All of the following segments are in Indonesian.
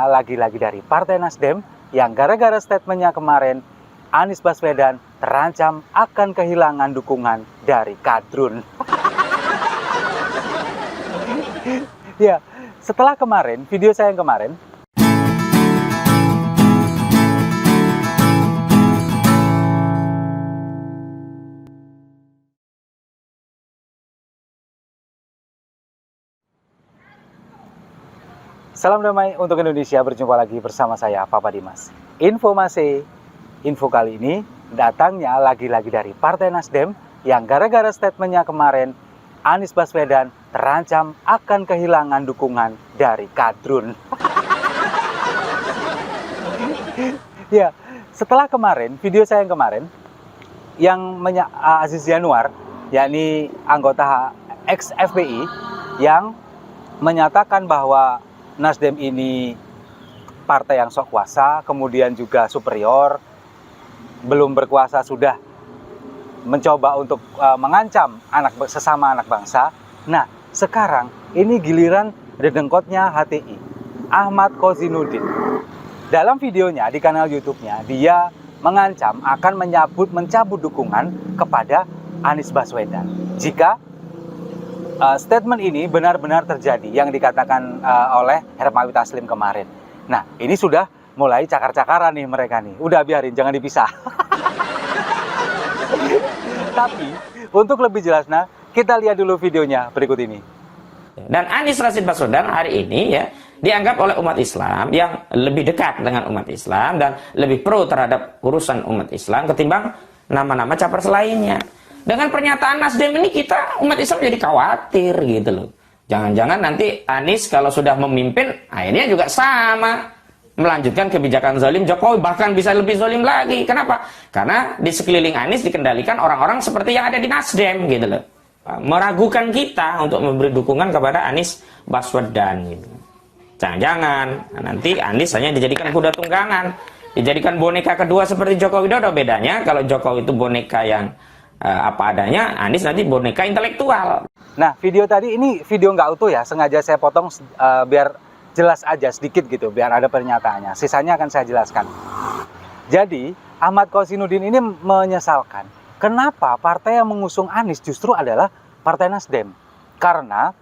lagi-lagi dari Partai Nasdem yang gara-gara statementnya kemarin, Anies Baswedan terancam akan kehilangan dukungan dari kadrun. Ya, setelah kemarin, video saya yang kemarin, salam damai untuk Indonesia, berjumpa lagi bersama saya, Papa Dimas. Info kali ini datangnya lagi-lagi dari Partai Nasdem yang gara-gara statementnya kemarin, Anies Baswedan terancam akan kehilangan dukungan dari kadrun. Ya, setelah kemarin, video saya yang kemarin, Aziz Yanuar, yakni anggota ex-FPI, yang menyatakan bahwa Nasdem ini partai yang sok kuasa, kemudian juga superior, belum berkuasa sudah mencoba untuk mengancam sesama anak bangsa. Nah, sekarang ini giliran dedengkotnya HTI, Ahmad Kozzinuddin. Dalam videonya di kanal YouTube-nya, dia mengancam akan mencabut dukungan kepada Anies Baswedan jika statement ini benar-benar terjadi yang dikatakan oleh Hermawi Taslim kemarin. Nah, ini sudah mulai cakar-cakaran nih mereka nih. Udah biarin, jangan dipisah. Tapi untuk lebih jelasnya, kita lihat dulu videonya berikut ini. Dan Anies Rashid Baswedan hari ini ya dianggap oleh umat Islam yang lebih dekat dengan umat Islam dan lebih pro terhadap urusan umat Islam ketimbang nama-nama capres lainnya. Dengan pernyataan Nasdem ini kita umat Islam jadi khawatir gitu loh. Jangan-jangan nanti Anies kalau sudah memimpin akhirnya juga sama melanjutkan kebijakan zalim Jokowi, bahkan bisa lebih zalim lagi. Kenapa? Karena di sekeliling Anies dikendalikan orang-orang seperti yang ada di Nasdem gitu loh. Meragukan kita untuk memberi dukungan kepada Anies Baswedan gitu. Jangan-jangan nanti Anies hanya dijadikan kuda tunggangan, dijadikan boneka kedua seperti Joko Widodo. Bedanya kalau Jokowi itu boneka yang apa adanya, Anies nanti boneka intelektual. Nah, video tadi ini video nggak utuh ya, sengaja saya potong biar jelas aja sedikit gitu, biar ada pernyataannya. Sisanya akan saya jelaskan. Jadi, Ahmad Kozzinuddin ini menyesalkan kenapa partai yang mengusung Anies justru adalah Partai Nasdem. Karena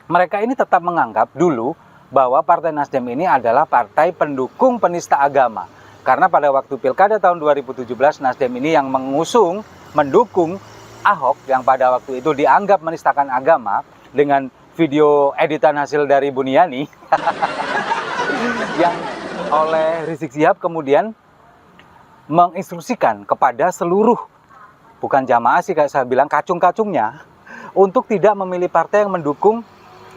mereka ini tetap menganggap dulu bahwa Partai Nasdem ini adalah partai pendukung penista agama. Karena pada waktu Pilkada tahun 2017, Nasdem ini yang mendukung Ahok yang pada waktu itu dianggap menistakan agama dengan video editan hasil dari Buniani yang oleh Rizik Syihab kemudian menginstruksikan kepada seluruh, bukan jamaah sih kayak saya bilang, kacung-kacungnya untuk tidak memilih partai yang mendukung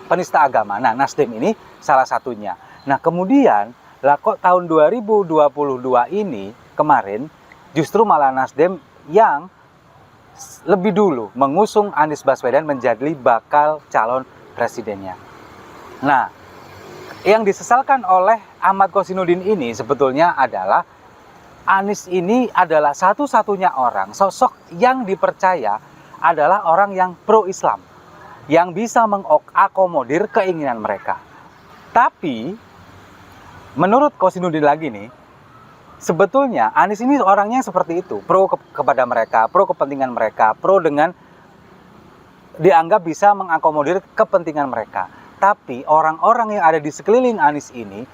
penista agama. Nah, Nasdem ini salah satunya. Nah, kemudian lah kok tahun 2022 ini kemarin justru malah Nasdem yang lebih dulu mengusung Anies Baswedan menjadi bakal calon presidennya. Nah, yang disesalkan oleh Ahmad Kozzinuddin ini sebetulnya adalah Anies ini adalah satu-satunya orang, sosok yang dipercaya adalah orang yang pro-Islam, yang bisa mengakomodir keinginan mereka. Tapi, menurut Kozzinuddin lagi nih, sebetulnya Anies ini orangnya seperti itu, pro kepada mereka, pro kepentingan mereka, pro dengan dianggap bisa mengakomodir kepentingan mereka. Tapi orang-orang yang ada di sekeliling Anies ini,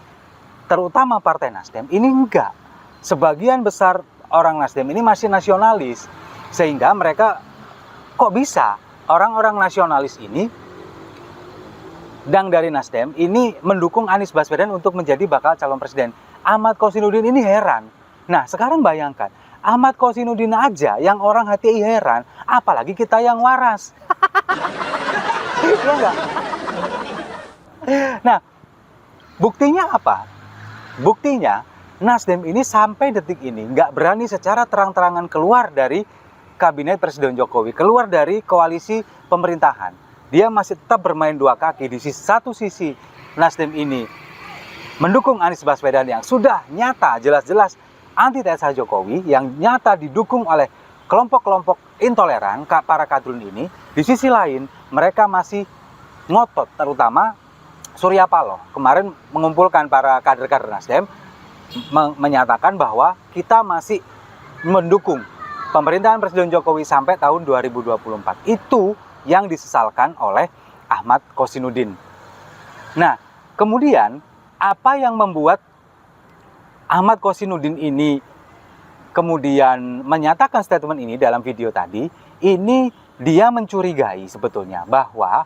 terutama Partai Nasdem, ini enggak. Sebagian besar orang Nasdem ini masih nasionalis, sehingga mereka kok bisa orang-orang nasionalis ini dan dari Nasdem ini mendukung Anies Baswedan untuk menjadi bakal calon presiden. Ahmad Kozzinuddin ini heran. Nah, sekarang bayangkan, Ahmad Kozzinuddin aja yang orang HTI heran, apalagi kita yang waras. Iya enggak? Nah, buktinya apa? Buktinya, Nasdem ini sampai detik ini nggak berani secara terang-terangan keluar dari kabinet Presiden Jokowi, keluar dari koalisi pemerintahan. Dia masih tetap bermain dua kaki. Di satu sisi, Nasdem ini mendukung Anies Baswedan yang sudah nyata, jelas-jelas antitesa Jokowi, yang nyata didukung oleh kelompok-kelompok intoleran, para kadrun ini. Di sisi lain, mereka masih ngotot, terutama Surya Paloh kemarin mengumpulkan para kader-kader Nasdem menyatakan bahwa kita masih mendukung pemerintahan Presiden Jokowi sampai tahun 2024. Itu yang disesalkan oleh Ahmad Kosinudin. Nah, kemudian apa yang membuat Ahmad Kosinudin ini kemudian menyatakan statement ini dalam video tadi, ini dia mencurigai sebetulnya bahwa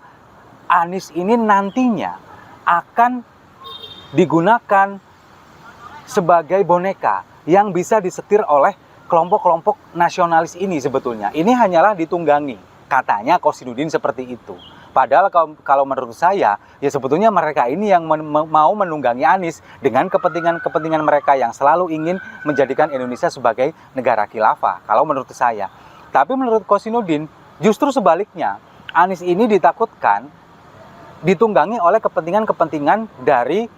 Anies ini nantinya akan digunakan sebagai boneka yang bisa disetir oleh kelompok-kelompok nasionalis ini sebetulnya. Ini hanyalah ditunggangi, katanya Kosinudin seperti itu. Padahal kalau menurut saya, ya sebetulnya mereka ini yang mau menunggangi Anies dengan kepentingan-kepentingan mereka yang selalu ingin menjadikan Indonesia sebagai negara khilafah, kalau menurut saya. Tapi menurut Kosinudin, justru sebaliknya, Anies ini ditakutkan ditunggangi oleh kepentingan-kepentingan dari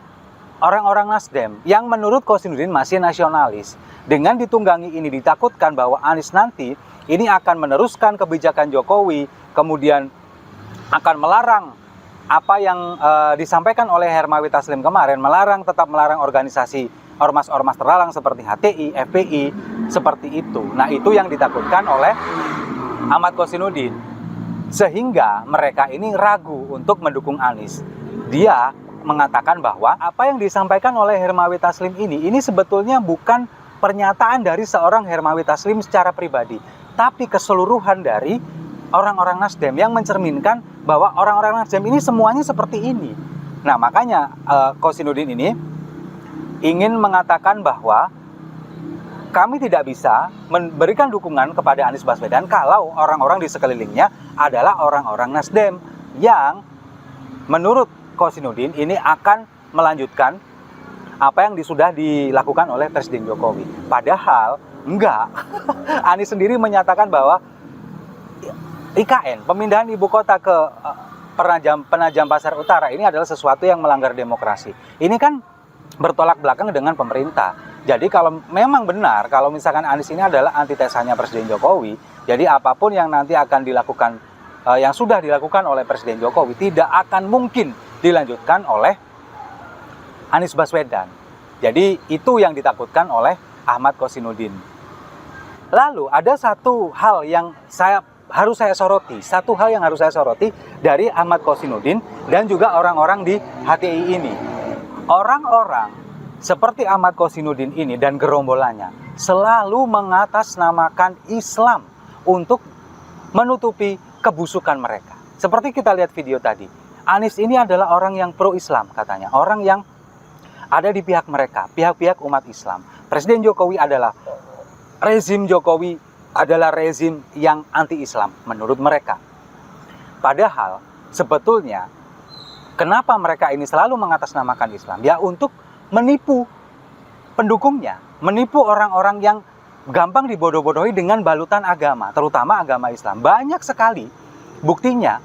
orang-orang Nasdem yang menurut Kosinudin masih nasionalis. Dengan ditunggangi ini ditakutkan bahwa Anies nanti ini akan meneruskan kebijakan Jokowi, kemudian akan melarang apa yang disampaikan oleh Hermawi Taslim kemarin, tetap melarang organisasi ormas-ormas terlarang seperti HTI, FPI, seperti itu. Nah, itu yang ditakutkan oleh Ahmad Kosinudin. Sehingga mereka ini ragu untuk mendukung Anies. Dia mengatakan bahwa apa yang disampaikan oleh Hermawi Taslim ini sebetulnya bukan pernyataan dari seorang Hermawi Taslim secara pribadi, tapi keseluruhan dari orang-orang Nasdem yang mencerminkan bahwa orang-orang Nasdem ini semuanya seperti ini. Nah, makanya Kosinudin ini ingin mengatakan bahwa kami tidak bisa memberikan dukungan kepada Anies Baswedan kalau orang-orang di sekelilingnya adalah orang-orang Nasdem yang menurut Kosinudin ini akan melanjutkan apa yang sudah dilakukan oleh Presiden Jokowi. Padahal enggak. Anies sendiri menyatakan bahwa IKN, pemindahan ibu kota ke Penajam Pasar Utara ini adalah sesuatu yang melanggar demokrasi. Ini kan bertolak belakang dengan pemerintah. Jadi kalau memang benar, kalau misalkan Anies ini adalah antitesanya Presiden Jokowi, jadi apapun yang nanti akan dilakukan, yang sudah dilakukan oleh Presiden Jokowi, tidak akan mungkin dilanjutkan oleh Anies Baswedan. Jadi itu yang ditakutkan oleh Ahmad Kosinudin. Lalu ada satu hal yang harus saya soroti dari Ahmad Kosinudin dan juga orang-orang di HTI ini. Orang-orang seperti Ahmad Kosinudin ini dan gerombolannya selalu mengatasnamakan Islam untuk menutupi kebusukan mereka. Seperti kita lihat video tadi, Anies ini adalah orang yang pro-Islam katanya, orang yang ada di pihak mereka, pihak-pihak umat Islam. Presiden Jokowi adalah rezim Jokowi adalah rezim yang anti-Islam menurut mereka. Padahal sebetulnya kenapa mereka ini selalu mengatasnamakan Islam? Ya untuk menipu pendukungnya, menipu orang-orang yang gampang dibodoh-bodohi dengan balutan agama, terutama agama Islam. Banyak sekali buktinya,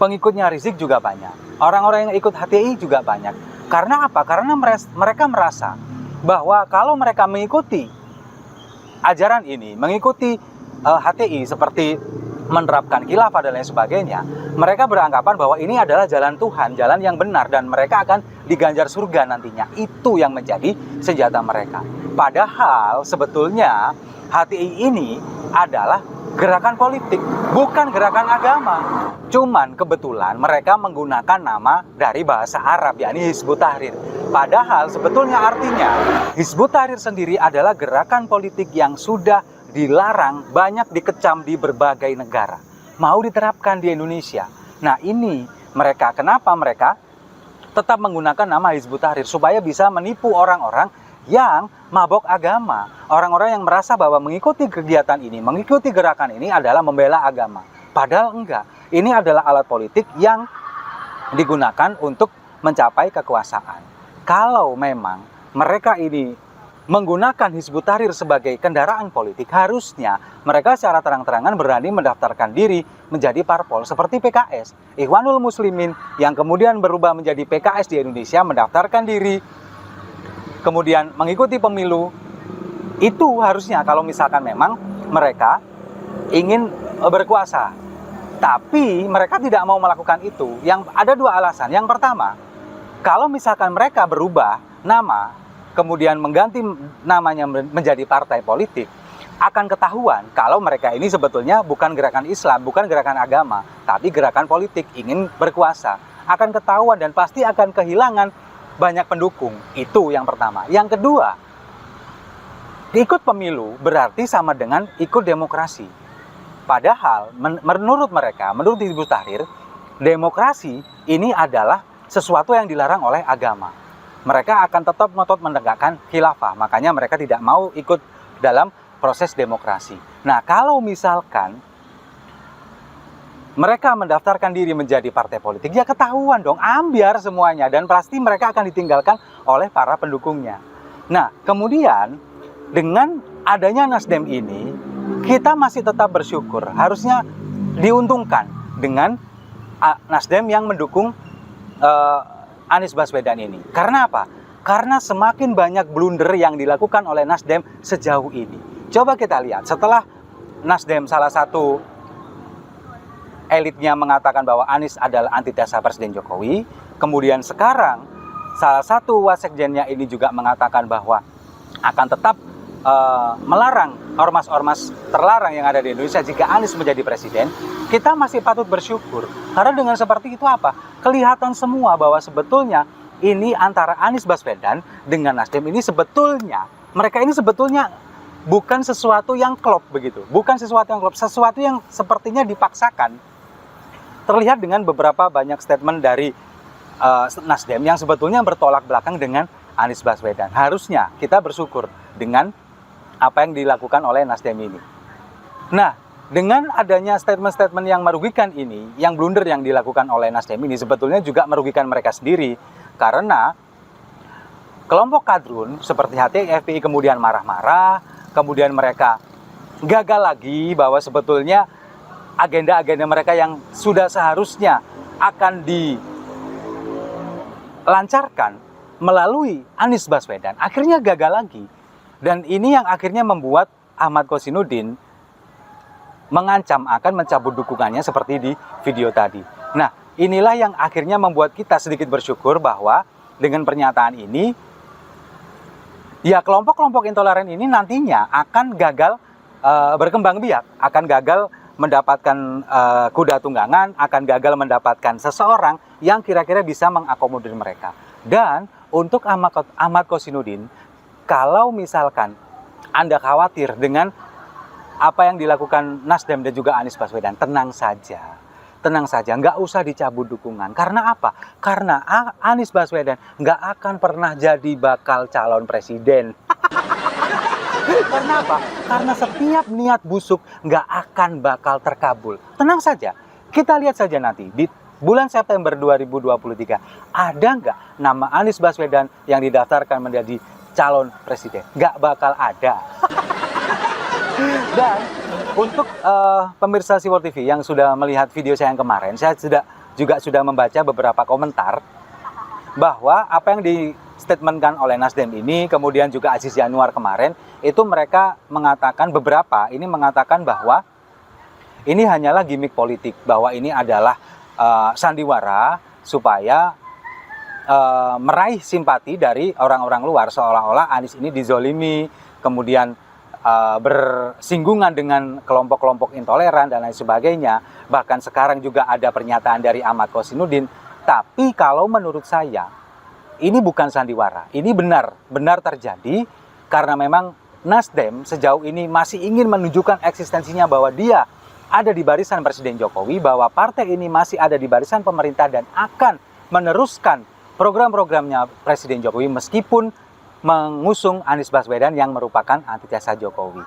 pengikutnya Rizik juga banyak, orang-orang yang ikut HTI juga banyak. Karena apa? Karena mereka merasa bahwa kalau mereka mengikuti ajaran ini, mengikuti HTI seperti menerapkan khilafah dan lain sebagainya, mereka beranggapan bahwa ini adalah jalan Tuhan, jalan yang benar, dan mereka akan diganjar surga nantinya. Itu yang menjadi senjata mereka. Padahal sebetulnya HTI ini adalah gerakan politik, bukan gerakan agama. Cuman kebetulan mereka menggunakan nama dari bahasa Arab, yakni Hizbut Tahrir. Padahal sebetulnya artinya Hizbut Tahrir sendiri adalah gerakan politik yang sudah dilarang, banyak dikecam di berbagai negara. Mau diterapkan di Indonesia. Nah ini mereka, kenapa mereka tetap menggunakan nama Hizbut Tahrir? Supaya bisa menipu orang-orang yang mabok agama. Orang-orang yang merasa bahwa mengikuti kegiatan ini, mengikuti gerakan ini adalah membela agama. Padahal enggak. Ini adalah alat politik yang digunakan untuk mencapai kekuasaan. Kalau memang mereka ini menggunakan Hizbut Tahrir sebagai kendaraan politik, harusnya mereka secara terang-terangan berani mendaftarkan diri menjadi parpol seperti PKS, Ikhwanul Muslimin, yang kemudian berubah menjadi PKS di Indonesia, mendaftarkan diri, kemudian mengikuti pemilu. Itu harusnya kalau misalkan memang mereka ingin berkuasa. Tapi mereka tidak mau melakukan itu. Yang ada dua alasan. Yang pertama, Kalau misalkan mereka berubah nama, kemudian mengganti namanya menjadi partai politik, akan ketahuan kalau mereka ini sebetulnya bukan gerakan Islam, bukan gerakan agama, tapi gerakan politik, ingin berkuasa. Akan ketahuan dan pasti akan kehilangan banyak pendukung. Itu yang pertama. Yang kedua, ikut pemilu berarti sama dengan ikut demokrasi. Padahal menurut mereka, menurut Hizbut Tahrir, demokrasi ini adalah sesuatu yang dilarang oleh agama. Mereka akan tetap ngotot menegakkan khilafah, makanya mereka tidak mau ikut dalam proses demokrasi. Nah, kalau misalkan mereka mendaftarkan diri menjadi partai politik, ya ketahuan dong, ambiar semuanya, dan pasti mereka akan ditinggalkan oleh para pendukungnya. Nah, kemudian dengan adanya Nasdem ini, kita masih tetap bersyukur, harusnya diuntungkan dengan Nasdem yang mendukung Anies Baswedan ini. Karena apa? Karena semakin banyak blunder yang dilakukan oleh Nasdem sejauh ini. Coba kita lihat, setelah Nasdem salah satu elitnya mengatakan bahwa Anies adalah antitesa Presiden Jokowi, kemudian sekarang salah satu wasekjennya ini juga mengatakan bahwa akan tetap melarang ormas-ormas terlarang yang ada di Indonesia jika Anies menjadi presiden, kita masih patut bersyukur. Karena dengan seperti itu apa? Kelihatan semua bahwa sebetulnya ini antara Anies Baswedan dengan Nasdem ini sebetulnya, mereka ini sebetulnya bukan sesuatu yang klop begitu. Bukan sesuatu yang klop, sesuatu yang sepertinya dipaksakan. Terlihat dengan beberapa banyak statement dari Nasdem yang sebetulnya bertolak belakang dengan Anies Baswedan. Harusnya kita bersyukur dengan apa yang dilakukan oleh Nasdem ini. Nah, dengan adanya statement-statement yang merugikan ini, yang blunder yang dilakukan oleh Nasdem ini sebetulnya juga merugikan mereka sendiri. Karena kelompok kadrun seperti HTI, FPI kemudian marah-marah, kemudian mereka gagal lagi bahwa sebetulnya agenda-agenda mereka yang sudah seharusnya akan dilancarkan melalui Anies Baswedan, akhirnya gagal lagi. Dan ini yang akhirnya membuat Ahmad Kosinudin mengancam akan mencabut dukungannya seperti di video tadi. Nah, inilah yang akhirnya membuat kita sedikit bersyukur bahwa dengan pernyataan ini, ya kelompok-kelompok intoleran ini nantinya akan gagal berkembang biak, akan gagal mendapatkan kuda tunggangan, akan gagal mendapatkan seseorang yang kira-kira bisa mengakomodir mereka. Dan untuk Ahmad Kosinudin, kalau misalkan Anda khawatir dengan apa yang dilakukan Nasdem dan juga Anies Baswedan, tenang saja. Tenang saja, nggak usah dicabut dukungan. Karena apa? Karena Anies Baswedan nggak akan pernah jadi bakal calon presiden. Karena apa? Karena setiap niat busuk nggak akan bakal terkabul. Tenang saja, kita lihat saja nanti di bulan September 2023, ada nggak nama Anies Baswedan yang didaftarkan menjadi calon presiden? Nggak bakal ada. Dan untuk pemirsa Siwor TV yang sudah melihat video saya yang kemarin, saya juga sudah membaca beberapa komentar bahwa apa yang distatementkan oleh Nasdem ini, kemudian juga Aziz Yanuar kemarin, itu mereka mengatakan mengatakan bahwa ini hanyalah gimmick politik, bahwa ini adalah sandiwara supaya meraih simpati dari orang-orang luar, seolah-olah Anies ini dizolimi, kemudian bersinggungan dengan kelompok-kelompok intoleran dan lain sebagainya. Bahkan sekarang juga ada pernyataan dari Ahmad Kosinudin. Tapi kalau menurut saya, ini bukan sandiwara, ini benar terjadi, karena memang Nasdem sejauh ini masih ingin menunjukkan eksistensinya bahwa dia ada di barisan Presiden Jokowi, bahwa partai ini masih ada di barisan pemerintah dan akan meneruskan program-programnya Presiden Jokowi meskipun mengusung Anies Baswedan yang merupakan antitesa Jokowi.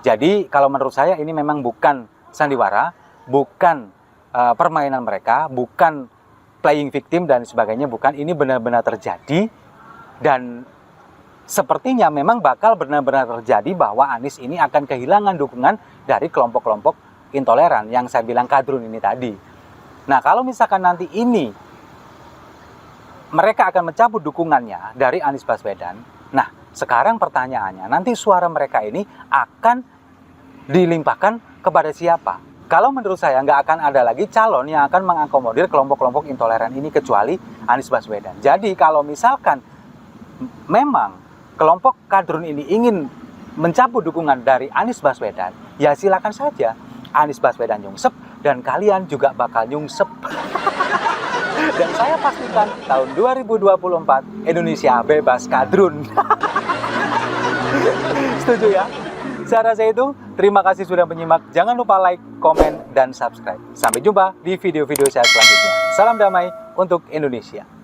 Jadi kalau menurut saya ini memang bukan sandiwara, bukan permainan mereka, bukan playing victim dan sebagainya, bukan. Ini benar-benar terjadi dan sepertinya memang bakal benar-benar terjadi bahwa Anies ini akan kehilangan dukungan dari kelompok-kelompok intoleran yang saya bilang kadrun ini tadi. Nah, kalau misalkan nanti ini mereka akan mencabut dukungannya dari Anies Baswedan. Nah, sekarang pertanyaannya, nanti suara mereka ini akan dilimpahkan kepada siapa? Kalau menurut saya nggak akan ada lagi calon yang akan mengakomodir kelompok-kelompok intoleran ini kecuali Anies Baswedan. Jadi kalau misalkan memang kelompok kadrun ini ingin mencabut dukungan dari Anies Baswedan, ya silakan saja. Anies Baswedan nyungsep dan kalian juga bakal nyungsep. Dan saya pastikan tahun 2024 Indonesia bebas kadrun. Setuju ya? Saya rasa itu. Terima kasih sudah menyimak. Jangan lupa like, komen, dan subscribe. Sampai jumpa di video-video saya selanjutnya. Salam damai untuk Indonesia.